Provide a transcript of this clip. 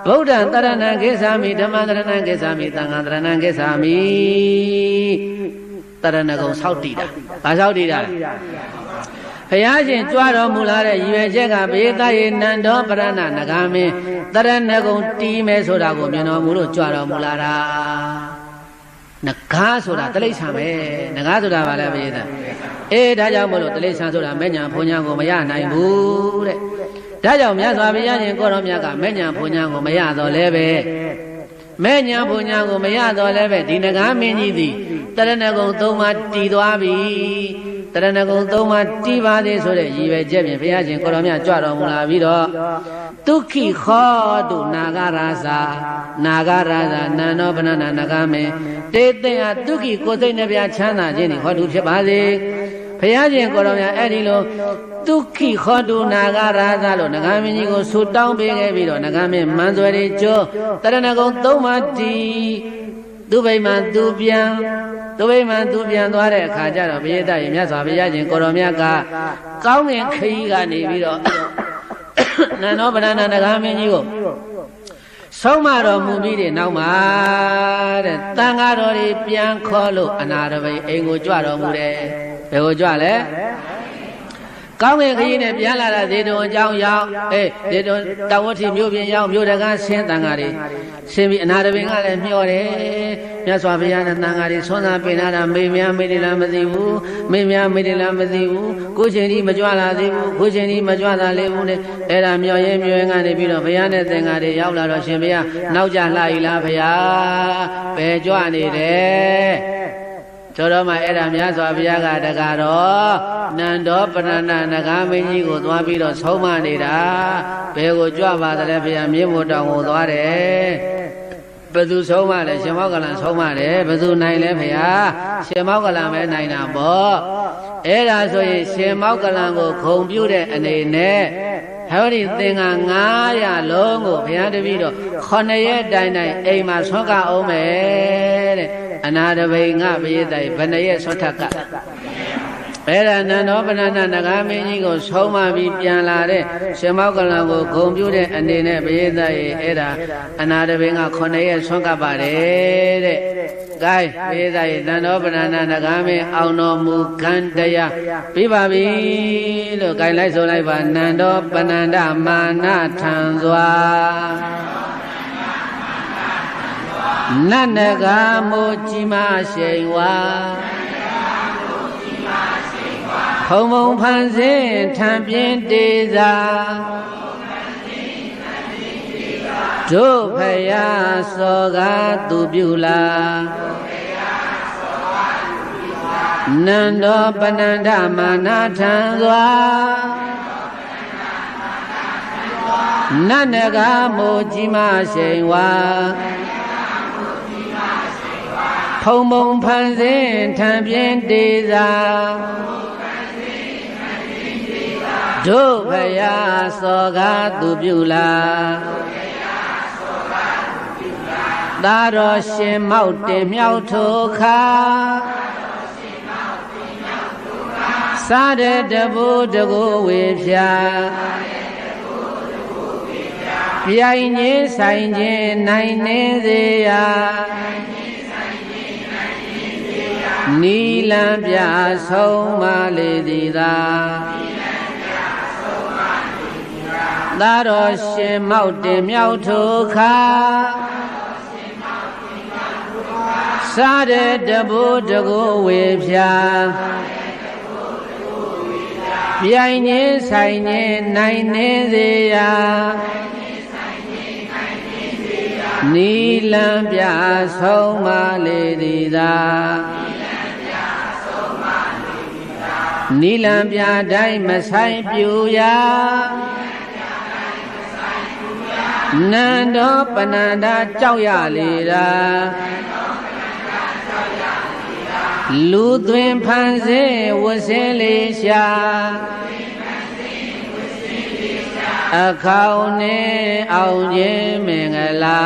ဗုဒ္ဓံတရဏံဂိသာမိဓမ္မတရဏံဂိသာမိသံဃာတရဏံဂိသာမိတရဏဂုံဆောက်တည်တာဘာဆောက်တည်တာဘုရားရှင်ကြွတော်မူလာတဲ့ရည်ရွယ်ချက်ကဘေးသားရေနန္ဒောပရဏနဂါမင်းတရဏဂုံတီးမယ်ဆိုတာကိုမြင်တော်မူလို့ကြွတော်မူလာတာနဂါဆိုတာတိရစ္ဆာန်ပဲနဂါဆိုတာဘာလဲဘေးသားဒါကြောင့်မို့လို့တိရစ္ဆာန်ဆိုတာမဲ့ညာဘုံညာကိုမရနိုင်ဘူးတဲ့ဒါကြောင့်မြတ်စွာဘုရားရှင်ကိုတော်မြတ်ကမဲ့ညာဘုံညာကိုမရတော့လဲပဲမဲ့ညာဘုံညာကိုမရတော့လဲပဲဒီနဂါမင်းကြီးသည်တရဏဂုံသုံးပါးတည်သွားပြီတရဏဂုံသုံးပါးတည်ပါသေးဆိုတဲ့ရည်ပဲချက်ဖြင့်ဘုရားရှင်ကိုတော်မြတ်ကြွတော်မူလာပြီးတော့ဒုက္ခိခောတုနာဂရာဇာနန္ဒောပနနာနဂါမေတေသင်ဟာဒုက္ခိကိုယ်စိတ်နှပြချမ်းသာခြင်းဤဟောတုဖြစ်ပါစေဘုရားရှင်ကိုတော်မြတ်အဲ့ဒီလိုဒုက္ခိခောတုနာဂရာဇာလို့နဂါမင်းကြီးကိုဆူတောင်းပေးခဲ့ပြီးတော့နဂါမင်းမန်းဆွဲတွေကျော်တရဏဂုံသုံးပါးတည်သူဗိမာန်သူပြန်သွားတဲ့အခါကျတော့ဘုရားရှင်မြတ်စွာဘုရားရှင်ကိုတော်မြတ်ကကောင်းငင်ခရီးကနေပြီးတော့နန္ဒောပရဏနဂါမင်းကြီးကိုဆုံးမတော်မူပြီးတဲ့နောက်မှာတဲ့တန်ဃာတော်တွေပြန်ခေါ်လို့အနာတပိအိမ်ကိုကြွတော်မူတယ်ဘယ်ကိုကြွလဲကောင်းငင်ခရီးနဲ့ပြန်လာတာဇေတဝန်အကြောင်းရောက်ဇေတဝန်တောင်ဝတိမြို့ပြင်ရောက်မြို့တကားဆင်းတန်ဃာတွေဆင်းပြီးအနာတပိကလည်းမျှော်တယ်မြတ်စွာဘုရားနဲ့တန်ဃာတွေဆွမ်းသာပင်လာတာမေများမေတယ်လားမသိဘူးမေများမေတယ်လားမသိဘူးကိုချိန်ကြီးမကြွလာသေးဘူးကိုချိန်ကြီးမကြွသာလေဘူးနဲ့အဲ့ဒါမျှော်ရင်ကနေပြီးတော့ဘုရားနဲ့သင်္ဃာတွေရောက်လာတော့ရှင်ဘုရားနောက်ကြလှ ਈ လားဘုရားဘယ်ကြွနေတယ်တော်မှအဲ့ဒါမြတ်စွာဘုရားကတကားတော့နန္ဒောပရဏနဂါမင်းကြီးကိုသွားပြီးတော့ဆုံးမနေတာဘယ်ကိုကြွပါသလဲဘုရားမြေမို့တောင်ကိုသွားတယ်ဘယ်သူဆုံးမလဲရှင်မောကလန်ဆုံးမတယ်ဘယ်သူနိုင်လဲဘုရားရှင်မောကလန်ပဲနိုင်တာပေါ့အဲ့ဒါဆိုရင်ရှင်မောကလန်ကိုခုံပြုတဲ့အနေနဲ့ဟောဒီသင်္ဃာ900လုံးကိုဘုရားတပည့်တော်9ရက်တိုင်အိမ်မှာဆွမ်းကအောင်မယ်တဲ့အနာတပိငါပရိသတ်ဘယ်နှရက်ဆွတ်ထက်ကအဲ့ဒါနန္ဒောပနနာနဂါမင်းကြီးကိုဆုံးမပြီးပြန်လာတဲ့ရှင်မောကလန်ကိုဂုံပြုတဲ့အနေနဲ့ပရိသတ်ရဲ့အဲ့ဒါအနာတပိငါ9ရက်ဆွမ်းကပ်ပါတယ်တဲ့။ဂိုင်းပရိသတ်ရဲ့နန္ဒောပနနာနဂါမင်းအောင်တော်မူခံတရားပြီးပါပြီလို့ဂိုင်းလိုက်ဆိုလိုက်ပါနန္ဒောပနန္ဒမာနထံစွာနတ်နဂါမိုးကြီးမရှိန်ဝါဖုံဖုံဖန်ဆင်းထံပြင်းတေသာတို့ဖယားစောကားသူပြုလာနန္ဒောပနန္ဒမာနထံစွာနတ်နဂါမိုးကြီးမရှိန်ဝါဖုံဖုံဖန်ဆင်းထံပြင်းတေသာတို့ဖယားစောကားသူပြုလာသာတော်ရှင်မောက်တင်မြောက်ထိုခါစားတဲ့တပူတကိုဝေဖြာပြိုင်ခြင်းဆိုင်ခြင်းနိုင်နေစေရာနီလံပြဆုံးမလေသည်သာသာတော်ရှင်မောက်တင်မြောက်ထိုခါစားတဲ့တပူတကိုဝေဖြာပြိုင်ခြင်းဆိုင်ခြင်းနိုင်နေစေရာနီလံပြဆုံးမလေသည်သာနီလံပြတိုင်းမဆိုင်ပြူရာနန္ဒောပနန္ဒကြောက်ရလေတာလူသွင်းဖန်ဆင်းဝဆင်းလေးရှာအခေါင်နဲ့အောင်ခြင်းမင်္ဂလာ